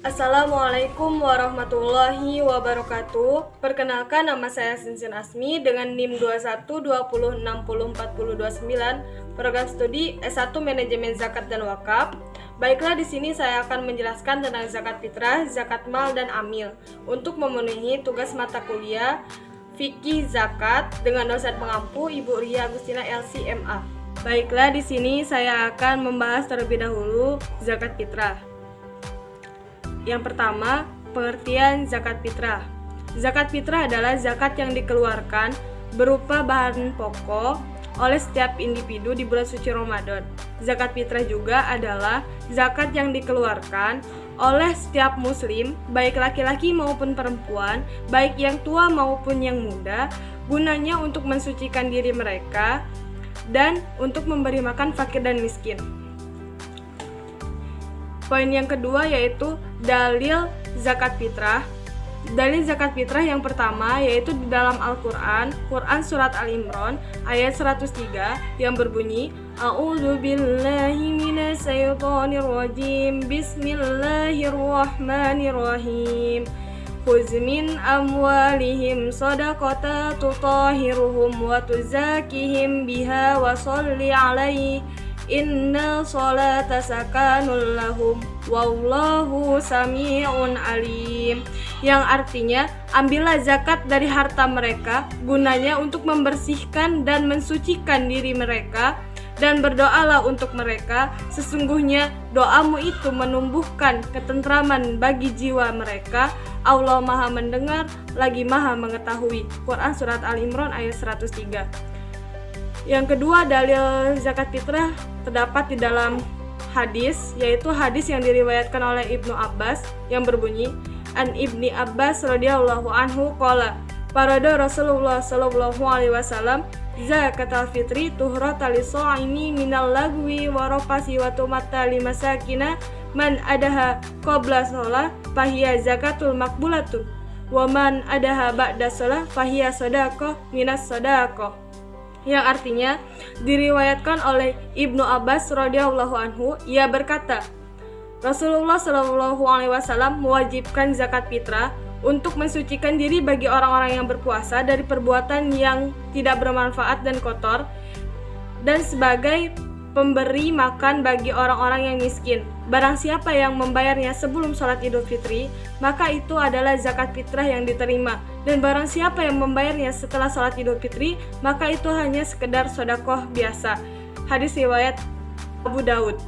Assalamualaikum warahmatullahi wabarakatuh. Perkenalkan, nama saya Sinsin Asmi dengan NIM 2120604029, program studi S1 Manajemen Zakat dan Wakaf. Baiklah, di sini saya akan menjelaskan tentang zakat fitrah, zakat mal, dan amil untuk memenuhi tugas mata kuliah Fikih Zakat dengan dosen pengampu Ibu Ria Agustina LC.MA. Baiklah, di sini saya akan membahas terlebih dahulu zakat fitrah. Yang pertama, pengertian zakat fitrah. Zakat fitrah adalah zakat yang dikeluarkan berupa bahan pokok oleh setiap individu di bulan suci Ramadan. Zakat fitrah juga adalah zakat yang dikeluarkan oleh setiap muslim, baik laki-laki maupun perempuan, baik yang tua maupun yang muda, gunanya untuk mensucikan diri mereka dan untuk memberi makan fakir dan miskin. Poin yang kedua yaitu dalil zakat fitrah. Dalil zakat fitrah yang pertama yaitu di dalam Al-Quran, Quran Surat Al-Imran ayat 103 yang berbunyi, A'udzu billahi minasyaitonir rajim, Bismillahirrahmanirrahim. Khudz min amwalihim shadaqatan tutahhiruhum wa tuzakihim biha wa sholli 'alaihi inna sholata sakanul lahum wallahu sami'un alim, yang artinya ambillah zakat dari harta mereka gunanya untuk membersihkan dan mensucikan diri mereka, dan berdoalah untuk mereka, sesungguhnya doamu itu menumbuhkan ketentraman bagi jiwa mereka. Allah Maha mendengar lagi Maha mengetahui. Quran Surat Al-Imran ayat 103. Yang kedua, dalil zakat fitrah terdapat di dalam hadis, yaitu hadis yang diriwayatkan oleh Ibnu Abbas yang berbunyi, An Ibni Abbas radhiyallahu anhu qala, farada Rasulullah sallallahu alaihi wasallam zakatul fitri tuhrata lis-shaimi minal lagwi wa rafasi wa tumatta limasakina man adaha qabla shalah fahiya zakatul maqbulatun wa man adaha ba'da shalah fahiya shadaqah minas shadaqah. Yang artinya diriwayatkan oleh Ibnu Abbas radhiyallahu anhu, ia berkata, Rasulullah shallallahu alaihi wasallam mewajibkan zakat fitrah untuk mensucikan diri bagi orang-orang yang berpuasa dari perbuatan yang tidak bermanfaat dan kotor, dan sebagai pemberi makan bagi orang-orang yang miskin. Barang siapa yang membayarnya sebelum sholat Idul Fitri, maka itu adalah zakat fitrah yang diterima. Dan barang siapa yang membayarnya setelah sholat Idul Fitri, maka itu hanya sekedar sedekah biasa. Hadis riwayat Abu Daud.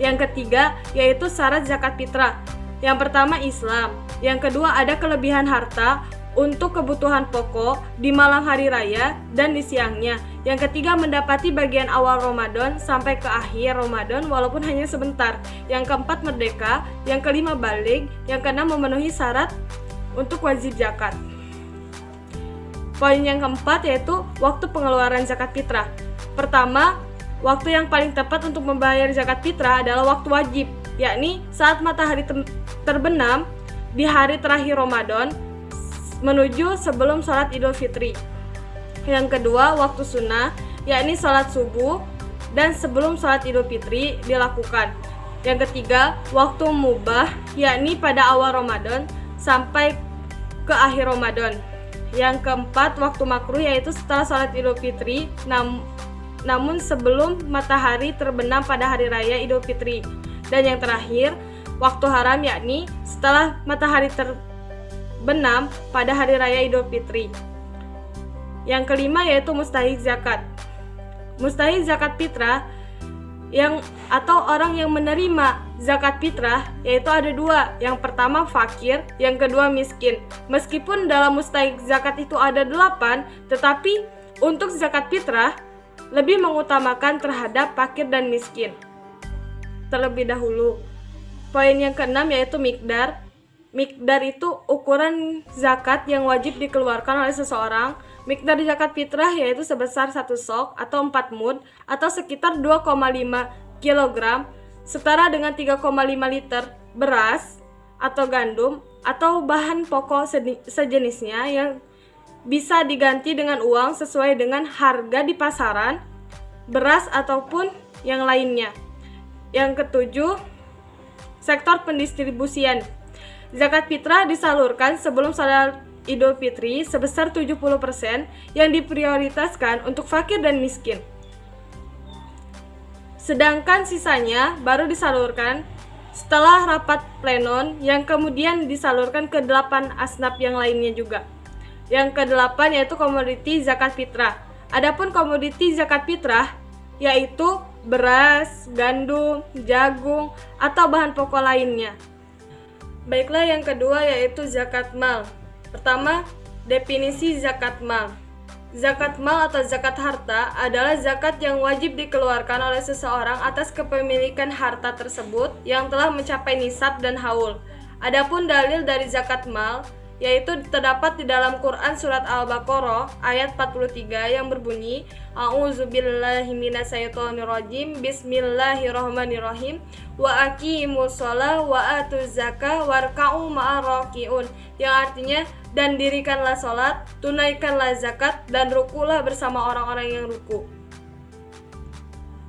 Yang ketiga yaitu syarat zakat fitrah. Yang pertama Islam, yang kedua ada kelebihan harta untuk kebutuhan pokok di malam hari raya dan di siangnya. Yang ketiga mendapati bagian awal Ramadan sampai ke akhir Ramadan walaupun hanya sebentar. Yang keempat merdeka, yang kelima baligh, yang keenam memenuhi syarat untuk wajib zakat. Poin yang keempat yaitu waktu pengeluaran zakat fitrah. Pertama, waktu yang paling tepat untuk membayar zakat fitrah adalah waktu wajib, yakni saat matahari terbenam di hari terakhir Ramadan menuju sebelum sholat Idul Fitri. Yang kedua, waktu sunnah, yakni sholat subuh dan sebelum sholat Idul Fitri dilakukan. Yang ketiga, waktu mubah, yakni pada awal Ramadan sampai ke akhir Ramadan. Yang keempat, waktu makruh, yaitu setelah sholat Idul Fitri namun sebelum matahari terbenam pada hari raya Idul Fitri. Dan yang terakhir, waktu haram, yakni setelah matahari terbenam pada hari raya Idul Fitri. Yang kelima yaitu mustahik zakat. Mustahik zakat fitrah atau orang yang menerima zakat fitrah yaitu ada dua. Yang pertama fakir, yang kedua miskin. Meskipun dalam mustahik zakat itu ada 8, tetapi untuk zakat fitrah lebih mengutamakan terhadap fakir dan miskin terlebih dahulu. Poin yang keenam yaitu mikdar. Mikdar itu ukuran zakat yang wajib dikeluarkan oleh seseorang. Mikdar zakat fitrah yaitu sebesar 1 sok atau 4 mud atau sekitar 2,5 kg, setara dengan 3,5 liter beras atau gandum atau bahan pokok sejenisnya yang bisa diganti dengan uang sesuai dengan harga di pasaran, beras ataupun yang lainnya. Yang ketujuh, sektor pendistribusian. Zakat fitrah disalurkan sebelum salat Idul Fitri sebesar 70% yang diprioritaskan untuk fakir dan miskin. Sedangkan sisanya baru disalurkan setelah rapat plenon yang kemudian disalurkan ke 8 asnaf yang lainnya juga. Yang ke-8 yaitu komoditi zakat fitrah. Adapun komoditi zakat fitrah yaitu beras, gandum, jagung, atau bahan pokok lainnya. Baiklah, yang kedua yaitu zakat mal. Pertama, definisi zakat mal. Zakat mal atau zakat harta adalah zakat yang wajib dikeluarkan oleh seseorang atas kepemilikan harta tersebut yang telah mencapai nisab dan haul. Adapun dalil dari zakat mal yaitu terdapat di dalam Quran surat Al-Baqarah ayat 43 yang berbunyi A'udzubillahi minasyaitonirrajim Bismillahirrahmanirrahim wa aqimus shalah wa atuz zakah warka'u ma'ar raki'un, yang artinya dan dirikanlah sholat, tunaikanlah zakat, dan rukulah bersama orang-orang yang ruku.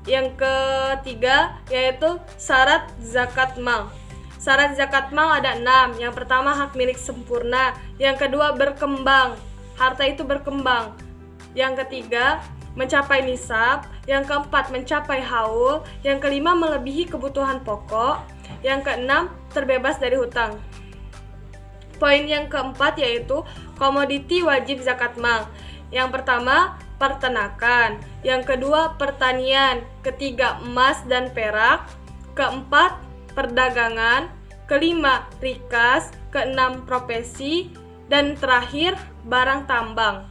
Yang ketiga yaitu syarat zakat mal. Syarat zakat mal ada 6. Yang pertama hak milik sempurna. Yang kedua berkembang, harta itu berkembang. Yang ketiga mencapai nisab. Yang keempat mencapai haul. Yang kelima melebihi kebutuhan pokok. Yang keenam terbebas dari hutang. Poin yang keempat yaitu komoditi wajib zakat mal. Yang pertama peternakan. Yang kedua pertanian. Ketiga emas dan perak. Keempat perdagangan, kelima rikas, keenam profesi, dan terakhir barang tambang.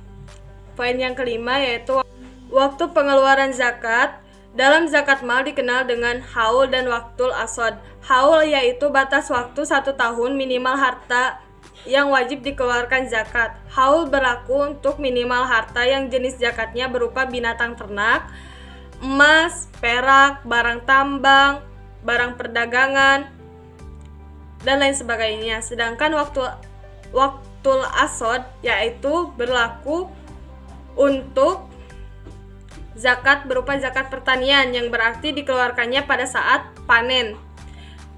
Poin yang kelima yaitu waktu pengeluaran zakat. Dalam zakat mal dikenal dengan haul dan waktul asod. Haul yaitu batas waktu 1 tahun minimal harta yang wajib dikeluarkan zakat. Haul berlaku untuk minimal harta yang jenis zakatnya berupa binatang ternak, emas, perak, barang tambang, barang perdagangan, dan lain sebagainya. Sedangkan waktul asod yaitu berlaku untuk zakat berupa zakat pertanian yang berarti dikeluarkannya pada saat panen.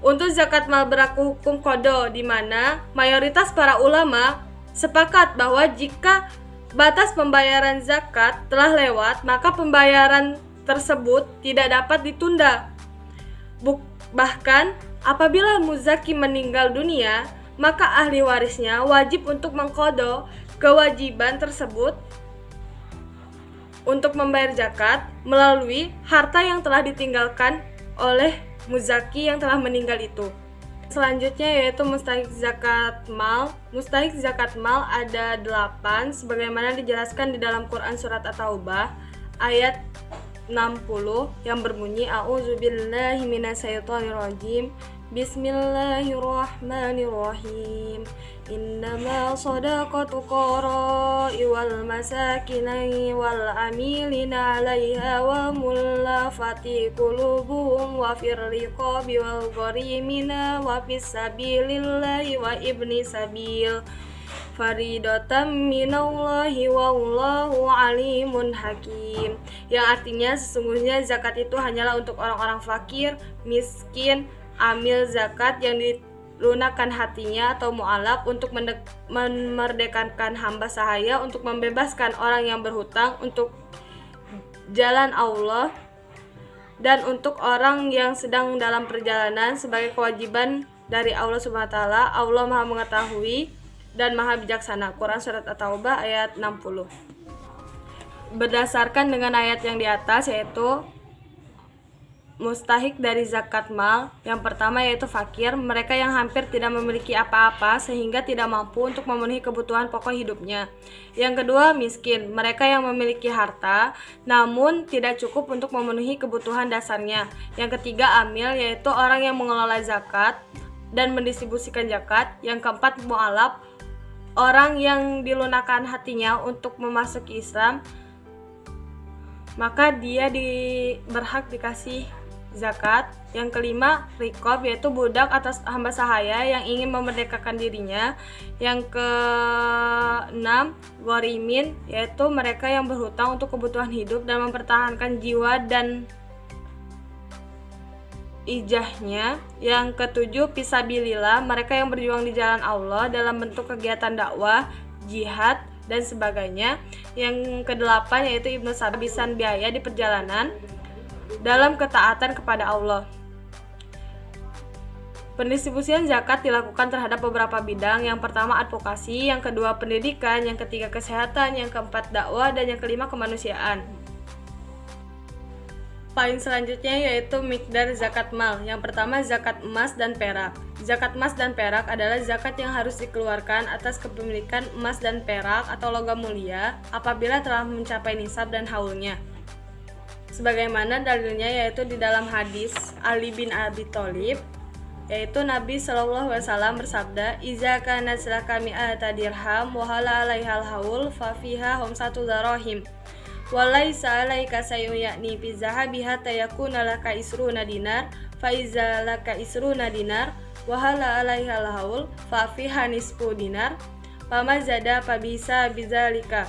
Untuk zakat mal berlaku hukum qadha, di mana mayoritas para ulama sepakat bahwa jika batas pembayaran zakat telah lewat, maka pembayaran tersebut tidak dapat ditunda. Bahkan apabila muzaki meninggal dunia, maka ahli warisnya wajib untuk mengqadha kewajiban tersebut untuk membayar zakat melalui harta yang telah ditinggalkan oleh muzaki yang telah meninggal itu. Selanjutnya yaitu mustahik zakat mal. Mustahik zakat mal ada 8 sebagaimana dijelaskan di dalam Quran surat At-Taubah ayat 60 yang berbunyi A'udzubillahi minasyaitonirrajim Bismillahirrahmanirrahim Innama shadaqatu qara'i wal masakini wal amilina 'alaiha wa mullafati qulubuhum wa fir riqabi wal gharimina wa fis sabilillahi wa ibni sabil faridatan minallahi wallahu alimun hakim, yang artinya sesungguhnya zakat itu hanyalah untuk orang-orang fakir, miskin, amil zakat yang dilunakkan hatinya atau mu'alaf untuk memerdekakan hamba sahaya, untuk membebaskan orang yang berhutang untuk jalan Allah, dan untuk orang yang sedang dalam perjalanan sebagai kewajiban dari Allah Subhanahu wa taala. Allah Maha mengetahui dan Maha bijaksana. Quran surat At-Taubah ayat 60. Berdasarkan dengan ayat yang di atas yaitu mustahik dari zakat mal. Yang pertama yaitu fakir, mereka yang hampir tidak memiliki apa-apa sehingga tidak mampu untuk memenuhi kebutuhan pokok hidupnya. Yang kedua miskin, mereka yang memiliki harta namun tidak cukup untuk memenuhi kebutuhan dasarnya. Yang ketiga amil, yaitu orang yang mengelola zakat dan mendistribusikan zakat. Yang keempat mu'alaf, orang yang dilunakkan hatinya untuk memasuki Islam, maka dia berhak dikasih zakat. Yang kelima riqab, yaitu budak atas hamba sahaya yang ingin memerdekakan dirinya. Yang keenam gharimin, yaitu mereka yang berhutang untuk kebutuhan hidup dan mempertahankan jiwa dan ijahnya. Yang ketujuh, fisabilillah, mereka yang berjuang di jalan Allah dalam bentuk kegiatan dakwah, jihad, dan sebagainya. Yang kedelapan yaitu Ibnu Sabisan biaya di perjalanan dalam ketaatan kepada Allah. Pendistribusian zakat dilakukan terhadap beberapa bidang. Yang pertama advokasi, yang kedua pendidikan, yang ketiga kesehatan, yang keempat dakwah, dan yang kelima kemanusiaan. Poin selanjutnya yaitu miqdar zakat mal. Yang pertama zakat emas dan perak. Zakat emas dan perak adalah zakat yang harus dikeluarkan atas kepemilikan emas dan perak atau logam mulia apabila telah mencapai nisab dan haulnya. Sebagaimana dalilnya yaitu di dalam hadis Ali bin Abi Thalib, yaitu Nabi Shallallahu Alaihi Wasallam bersabda, "Iza kana salaka mi'ata dirham wa hala 'alaihal haul fa fiha khamsatu darahim wa laisa 'alaika sayyun yakni fi zahabiha tayakuna laka isruna dinar fa iza laka isruna dinar wa hala 'alaihal haul fa fiha nisfu dinar fama zada fa bisa bizalika."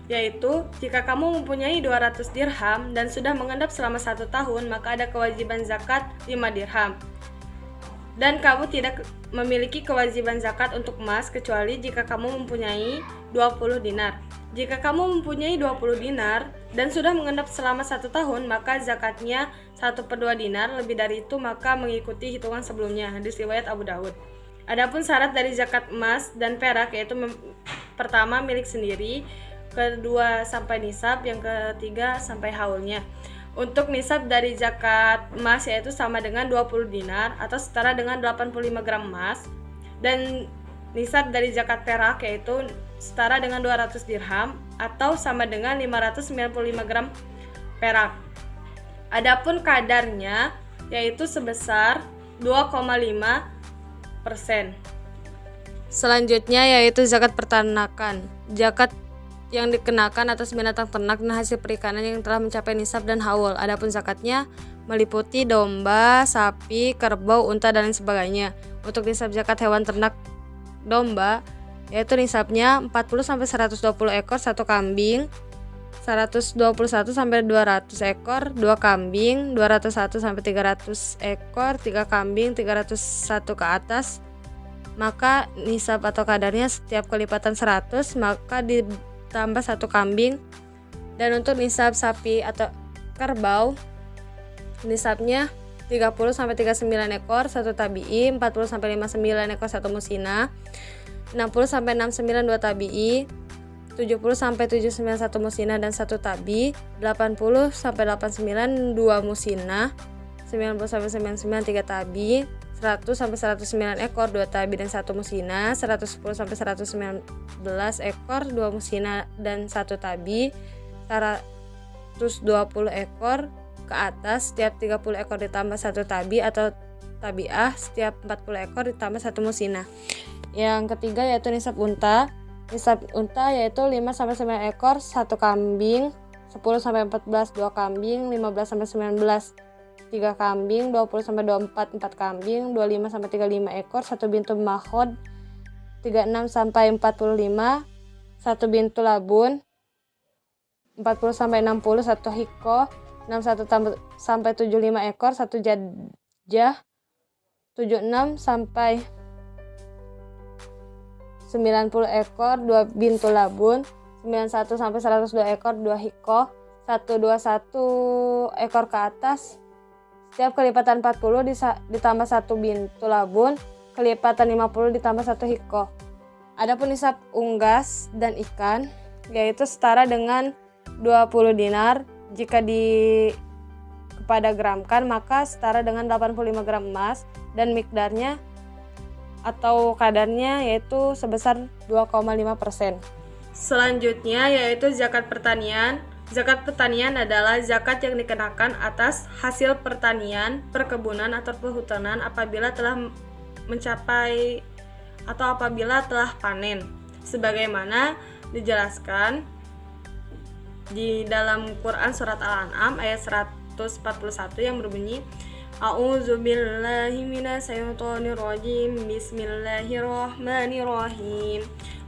Yaitu, jika kamu mempunyai 200 dirham dan sudah mengendap selama 1 tahun, maka ada kewajiban zakat 5 dirham. Dan kamu tidak memiliki kewajiban zakat untuk emas kecuali jika kamu mempunyai 20 dinar. Jika kamu mempunyai 20 dinar dan sudah mengendap selama 1 tahun, maka zakatnya 1/2 dinar, lebih dari itu maka mengikuti hitungan sebelumnya. Hadis riwayat Abu Daud. Adapun syarat dari zakat emas dan perak yaitu pertama milik sendiri, kedua sampai nisab, yang ketiga sampai haulnya. Untuk nisab dari zakat emas yaitu sama dengan 20 dinar atau setara dengan 85 gram emas, dan nisab dari zakat perak yaitu setara dengan 200 dirham atau sama dengan 595 gram perak. Adapun kadarnya yaitu sebesar 2,5%. Selanjutnya yaitu zakat peternakan. Zakat yang dikenakan atas binatang ternak dan hasil perikanan yang telah mencapai nisab dan haul. Adapun zakatnya meliputi domba, sapi, kerbau, unta, dan lain sebagainya. Untuk nisab zakat hewan ternak domba yaitu nisabnya 40-120 ekor 1 kambing, 121-200 ekor 2 kambing, 201-300 ekor 3 kambing, 301 ke atas. Maka nisab atau kadarnya setiap kelipatan 100 maka ditambah 1 kambing. Dan untuk nisab sapi atau kerbau nisabnya 30-39 ekor 1 tabi'i, 40-59 ekor 1 musina, 60-69 2 tabi'i, 70-79 1 musina dan 1 tabi, 80-89 2 musina, 90-99 3 tabi, 100-109 ekor 2 tabi dan 1 musina, 110-119 ekor 2 musina dan 1 tabi, 120 ekor ke atas setiap 30 ekor ditambah 1 tabi atau tabiah setiap 40 ekor ditambah 1 musina. Yang ketiga yaitu nisab unta. Nisab unta yaitu 5-9 ekor 1 kambing, 10-14 2 kambing, 15-19 3 kambing, 20-24 4 kambing, 25-35 ekor 1 bintu mahod, 36-45 1 bintu labun, 40-60 1 hiko, 61-75 ekor 1 jajah, 76-90 ekor 2 bintu labun, 91-102 ekor 2 hiko, 121 ekor ke atas. Setiap kelipatan 40 ditambah 1 bintu labun, kelipatan 50 ditambah 1 hiko. Adapun nisab unggas dan ikan yaitu setara dengan 20 dinar. Jika kepada gramkan maka setara dengan 85 gram emas dan mikdarnya atau kadarnya yaitu sebesar 2,5%. Selanjutnya yaitu zakat pertanian. Zakat pertanian adalah zakat yang dikenakan atas hasil pertanian, perkebunan atau perhutanan apabila telah mencapai atau apabila telah panen. Sebagaimana dijelaskan di dalam Quran surat Al-An'am ayat 141 yang berbunyi, A'udzubillahi minasyaitonirrajim. Bismillahirrahmanirrahim.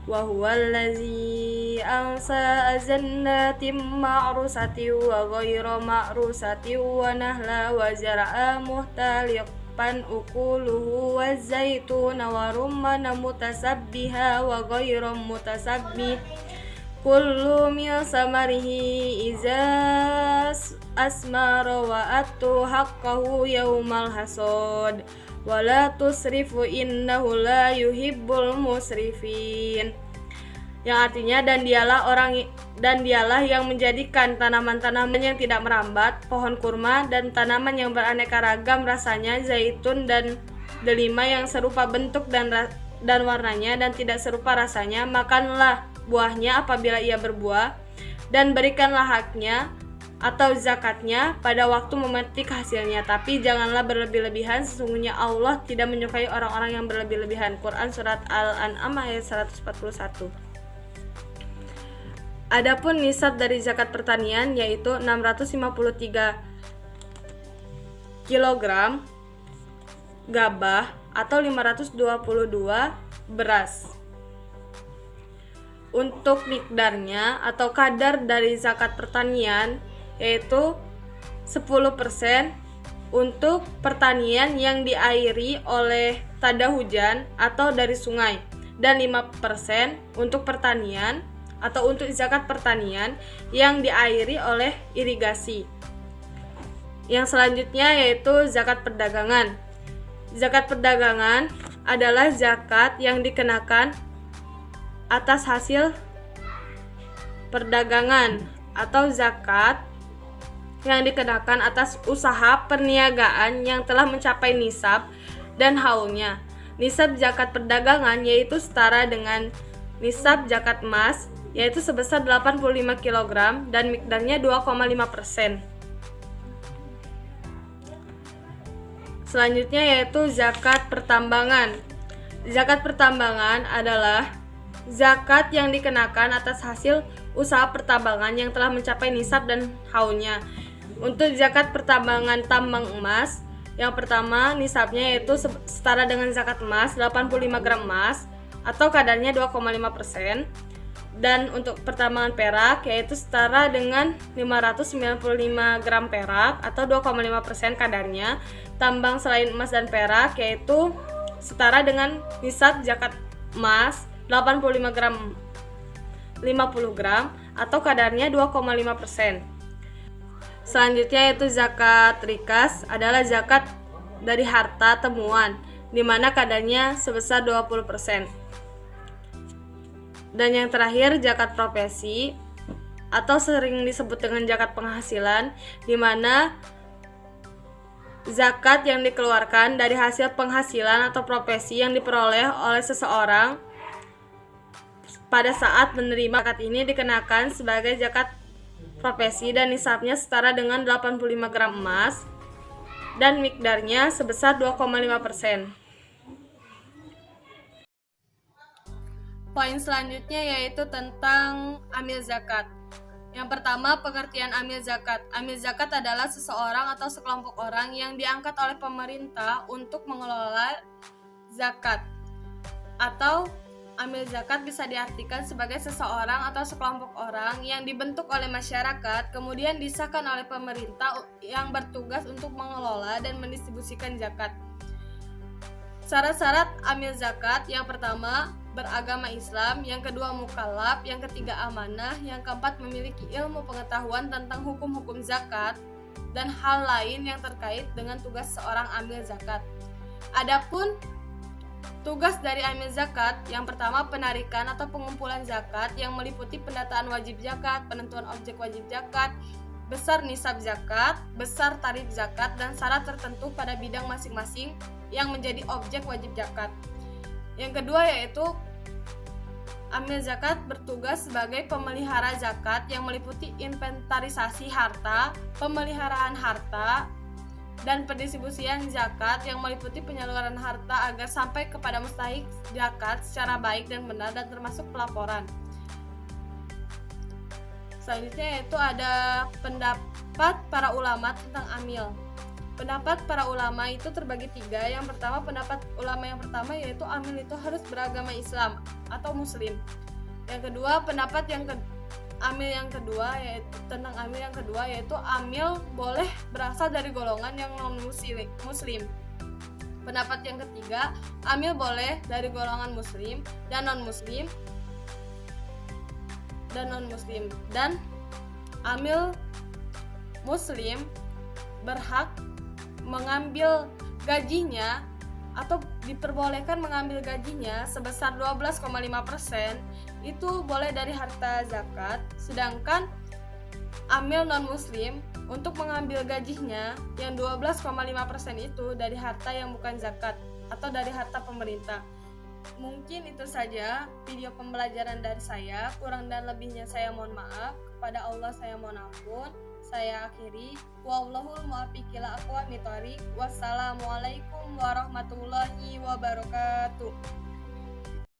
wa huwallazi ansa jannatin ma'rusatin wa ghayra ma'rusatin wa nahla wa zar'a muhtaliqan ukuluhu wa zaituna wa rumman mutasabbiha wa ghayra mutasabbih kullu min samarihi iza asmara wa atu haqqahu yaumal hasad wala tusrifu innahu la yuhibbul musrifin. Yang artinya dan dialah yang menjadikan tanaman-tanaman yang tidak merambat, pohon kurma dan tanaman yang beraneka ragam rasanya, zaitun dan delima yang serupa bentuk dan warnanya dan tidak serupa rasanya. Makanlah buahnya apabila ia berbuah, dan berikanlah haknya atau zakatnya pada waktu memetik hasilnya, tapi janganlah berlebih-lebihan, sesungguhnya Allah tidak menyukai orang-orang yang berlebih-lebihan. Quran Surat Al-An'am ayat 141. Adapun nisab dari zakat pertanian yaitu 653 kg gabah atau 522 beras. Untuk mikdarnya atau kadar dari zakat pertanian yaitu 10% untuk pertanian yang diairi oleh tada hujan atau dari sungai, dan 5% untuk pertanian atau untuk zakat pertanian yang diairi oleh irigasi. Yang selanjutnya yaitu zakat perdagangan. Zakat perdagangan adalah zakat yang dikenakan atas hasil perdagangan atau zakat yang dikenakan atas usaha perniagaan yang telah mencapai nisab dan haulnya. Nisab zakat perdagangan yaitu setara dengan nisab zakat emas, yaitu sebesar 85 kg dan mikdarnya 2,5%. Selanjutnya yaitu zakat pertambangan. Zakat pertambangan adalah zakat yang dikenakan atas hasil usaha pertambangan yang telah mencapai nisab dan haulnya. Untuk zakat pertambangan tambang emas, yang pertama nisabnya yaitu setara dengan zakat emas 85 gram emas atau kadarnya 2,5%. Dan untuk pertambangan perak yaitu setara dengan 595 gram perak atau 2,5% kadarnya. Tambang selain emas dan perak yaitu setara dengan nisab zakat emas 85 gram 50 gram atau kadarnya 2,5%. Selanjutnya yaitu zakat rikas adalah zakat dari harta temuan di mana kadarnya sebesar 20%. Dan yang terakhir zakat profesi atau sering disebut dengan zakat penghasilan, di mana zakat yang dikeluarkan dari hasil penghasilan atau profesi yang diperoleh oleh seseorang pada saat menerima zakat ini dikenakan sebagai zakat profesi dan nisabnya setara dengan 85 gram emas dan mikdarnya sebesar 2,5%. Poin selanjutnya yaitu tentang amil zakat. Yang pertama, pengertian amil zakat. Amil zakat adalah seseorang atau sekelompok orang yang diangkat oleh pemerintah untuk mengelola zakat. Atau amil zakat bisa diartikan sebagai seseorang atau sekelompok orang yang dibentuk oleh masyarakat, kemudian disahkan oleh pemerintah yang bertugas untuk mengelola dan mendistribusikan zakat. Syarat-syarat amil zakat: yang pertama, beragama Islam, yang kedua mukallaf, yang ketiga amanah, yang keempat memiliki ilmu pengetahuan tentang hukum-hukum zakat dan hal lain yang terkait dengan tugas seorang amil zakat. Adapun tugas dari amil zakat, yang pertama penarikan atau pengumpulan zakat yang meliputi pendataan wajib zakat, penentuan objek wajib zakat, besar nisab zakat, besar tarif zakat, dan syarat tertentu pada bidang masing-masing yang menjadi objek wajib zakat. Yang kedua yaitu amil zakat bertugas sebagai pemelihara zakat yang meliputi inventarisasi harta, pemeliharaan harta, dan pendistribusian zakat yang meliputi penyaluran harta agar sampai kepada mustahik zakat secara baik dan benar dan termasuk pelaporan. Selanjutnya yaitu ada pendapat para ulama tentang amil. Pendapat para ulama itu terbagi 3. Yang pertama, pendapat ulama yang pertama yaitu amil itu harus beragama Islam atau Muslim. Yang kedua, amil yang kedua yaitu amil boleh berasal dari golongan yang non muslim. Pendapat yang ketiga, amil boleh dari golongan muslim dan non muslim. Dan amil muslim berhak mengambil gajinya atau diperbolehkan mengambil gajinya sebesar 12,5%, itu boleh dari harta zakat, sedangkan amil non-muslim untuk mengambil gajinya yang 12,5% itu dari harta yang bukan zakat atau dari harta pemerintah. Mungkin itu saja video pembelajaran dari saya. Kurang dan lebihnya saya mohon maaf. Kepada Allah saya mohon ampun. Saya akhiri. Wallahul muwaffiq ila aqwamit thoriq. Wassalamualaikum warahmatullahi wabarakatuh.